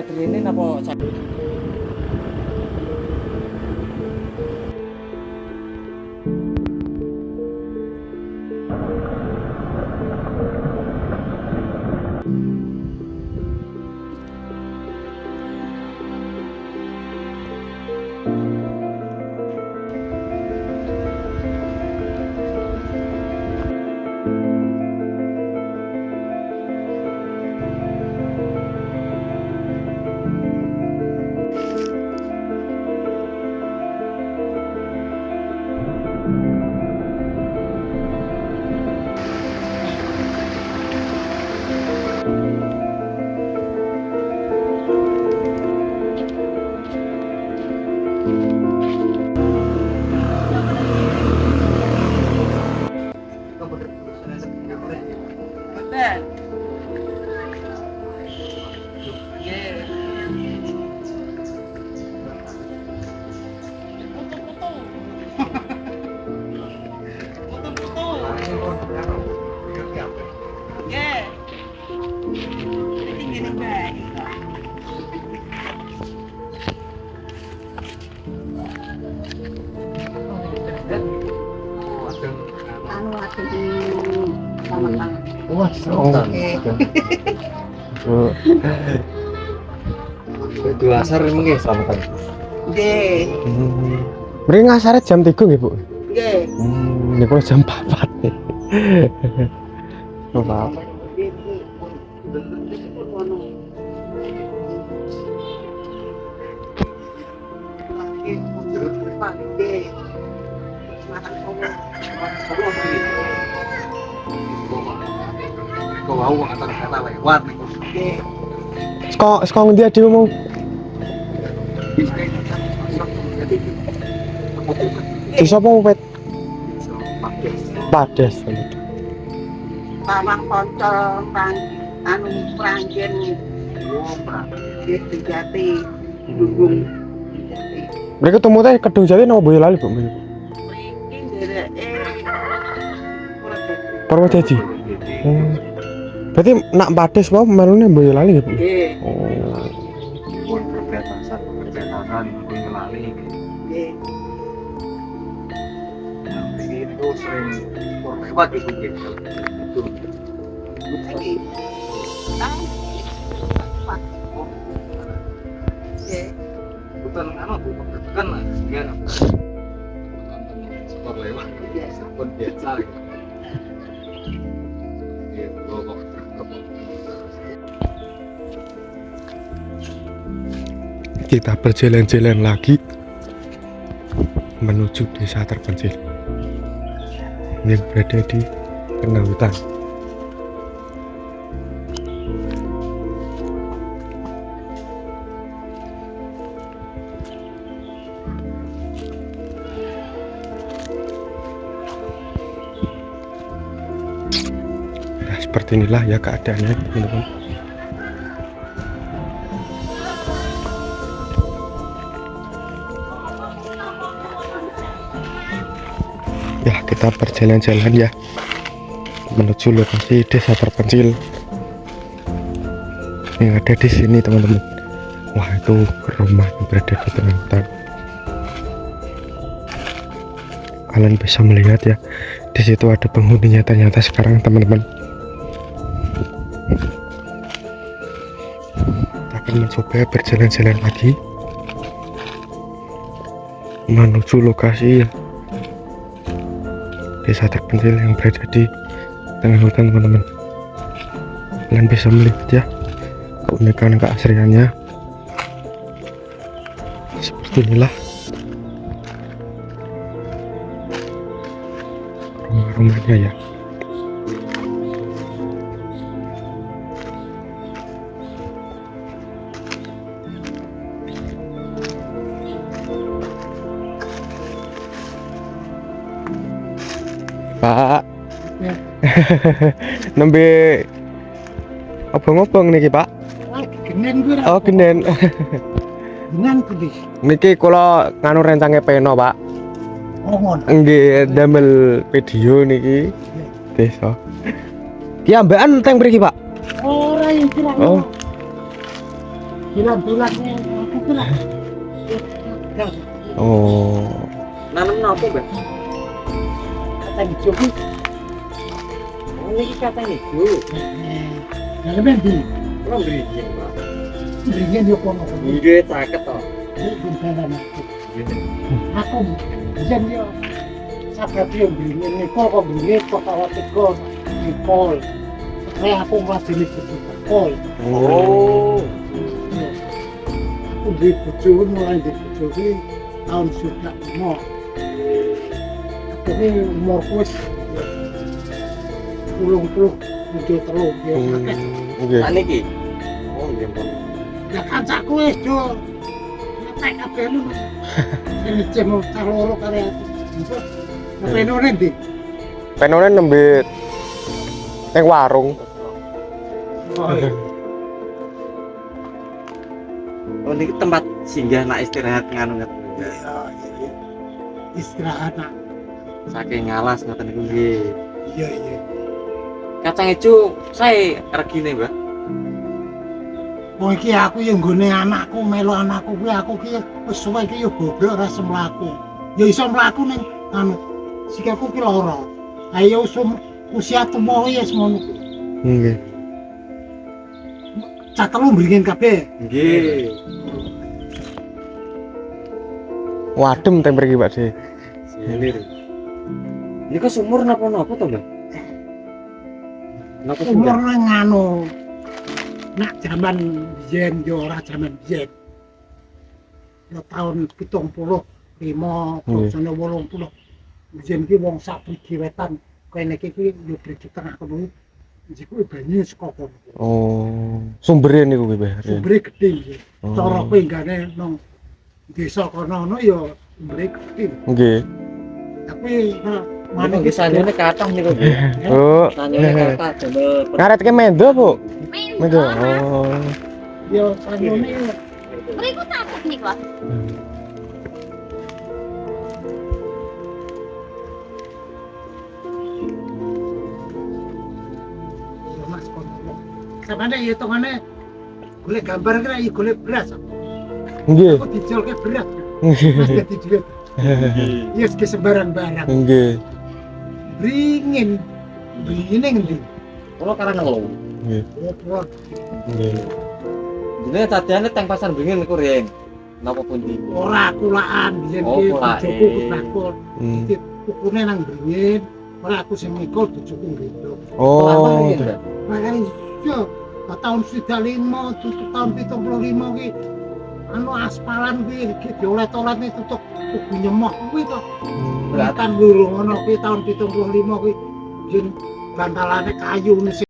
Adrene napa Betul. Wah, itu asar ini nggih sampean. Nggih. Mriki ngasare jam 3 nggih, Bu? Nggih. Niku jam 4 nih. Bapak. Kau mau antar kata lewat nih. Saka ngendi dhewe mau? Bisa apa wet? Padas. Pawang Poncol anu Pranggen. Nggih Jati. Dukung Jati. Mereka ketemu teh Kedung Jati napa Boyolali, Bu? Mriki ndereke Purwodadi. Berarti nak Padas wae melune Boyolali nggih, Bu? nggih. Pun perbatasan Boyolali. Nggih. Ini itu sering lewat itu gitu. Iki. Tahu. Nggih. Bukan anu bukan sekian. Skor lewat biasa pun biasa. Kita berjalan-jalan lagi menuju desa terpencil yang berada di tengah hutan. Nah, seperti inilah ya keadaannya, teman-teman. Ya, kita berjalan-jalan ya menuju lokasi desa terpencil yang ada di sini, teman-teman. Wah, itu rumah yang berada di tengah hutan. Kalian bisa melihat ya, di situ ada penghuninya ternyata sekarang, teman-teman. Kita akan mencoba berjalan-jalan lagi menuju lokasi desa terpencil yang berada di tengah hutan, teman-teman. Kalian bisa melihat ya keunikan keasriannya. Seperti inilah rumah-rumahnya ya. Pak. Ya. Nembe obong-obong niki, Pak. Genen kuwi. Oh, genen. Genen kuwi. Niki kula nganu rencange peno, Pak. Oh, ngono. Nggih, damel video niki. Desa. Ki ambekan teng mriki, Pak. Ora iki lah. Oh. Bilang-bilangnya aku kira. Oh. Nanam apa, Mbak? Kacang hijau ki. Oh, ini kacang hijau. Dalamnya di. Kurang berizin, Pak. Berikan yo kono. Nggih, caket toh. Berikan aku. Aku jen yo. Sabar yo berikan niko kok berikan kok kawat teko nikol. Saya aku ngelajeni kol. Oh. Aku di bojo mulai di bojo ki tahun sudah mau. Ini umurku wis 70 telur ya sakit. Nggih. Tak niki. Oh, nggih, Pak. Ya kancaku wis do ngetek kabeh lu. Sing cemo kaloro kare aku. Penone ndi? Penone nembe ning warung. Oh, niki tempat singgah nak istirahat nganu ngoten. Iya, istirahat nak. Saking ngalas ngoten niku nggih. Iya, iya. Kacang hijau saya regine, Mbak. Oh iki aku yang nggone anakku melu anakku kuwi aku ki wis suwe iki yo bobrok ora iso mlaku. Ya iso mlaku ning anu sikapku ki lara. Ayo usia tumoho ya semono. Nggih. Cak telu mbringin kabeh. Nggih. Wadem teng mriki, Pak De. Silir. Niku sumur napa-napa to, Mbak? Napa Umur sumur? nang anu. Nak jaman biyen yo ora jaman biyen. Yo tahun 75, boksane 80. Biyen ki wong sak brigi wetan kene iki yo brigi tengah kono. Jiku banyu saka kono. Oh, sumbere niku kuwi, Pak. Sumbere gedhe nggih. Oh. Cara pinggane nang desa kono yo sumbere gedhe. Nggih. Tapi Mana mana ki sanyone kathah niku nggih. Oh, Sanyone kathah damel ngaretke mendo, Bu. Mendo. Oh. yo sanyone yo Mriku takut nih kok. Mas kono. Samane yo tongane golek gambar kira yo golek beras. Nggih. Aku dijualke beras. Mas dadi duit. Yes ke sembarang barang. Nggih. Beringin ngendi? kula karang lho. Nggih. Oh, pulang. Nggih. Jenenge cadane teng pasar Beringin niku riyen. Napa pundi? Ora kulaan biyen Oh, ki kulake. bojoku kutakon. Hmm. Iki ukune nang beringin. Ora aku sing mikul bojoku ngendong. Oh. Makane yo tahun 95 tutup tahun 75 ki anu aspalan kuwi diolet-olet nih tutup kubu nyemoh kuwi to. Hmm. Beratan luru ngono kuwi tahun 75 kuwi jen bantalane kayu